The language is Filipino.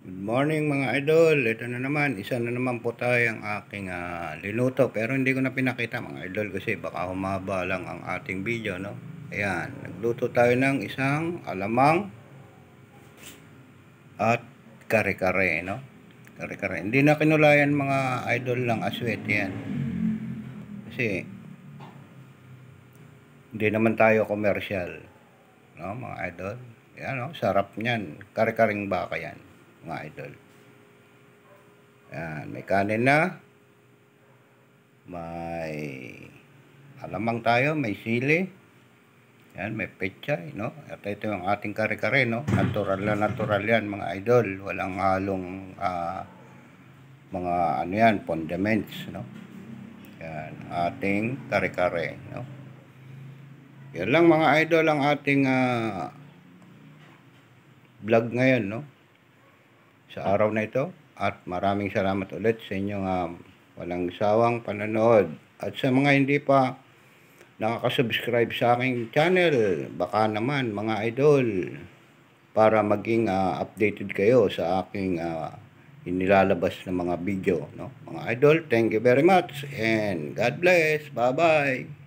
Good morning mga idol. Ito na naman, isa na naman po tayo ang aking linuto. Pero hindi ko na pinakita mga idol kasi baka humaba lang ang ating video, no? Ayan, nagluto tayo ng isang alamang at kare-kare, no? Kare-kare. Hindi na kinulayan mga idol lang aswete yan. Kasi hindi naman tayo commercial, no mga idol? Ayan, no? Sarap niyan. Kare-karing baka yan mga idol. Ayan, may kanin na, may alamang tayo, may sili, yan, may pechay, no? At ito yung ating kare-kare, no? Natural na natural yan mga idol, walang halong mga ano yan, condiments, no? Yan, ating kare-kare, no? Yan lang mga idol ang ating vlog ngayon, no? Sa araw na ito. At maraming salamat ulit sa inyong walang sawang panonood. At sa mga hindi pa nakaka-subscribe sa aking channel, baka naman mga idol, para maging updated kayo sa aking inilalabas na mga video, no? Mga idol, thank you very much and God bless. Bye-bye.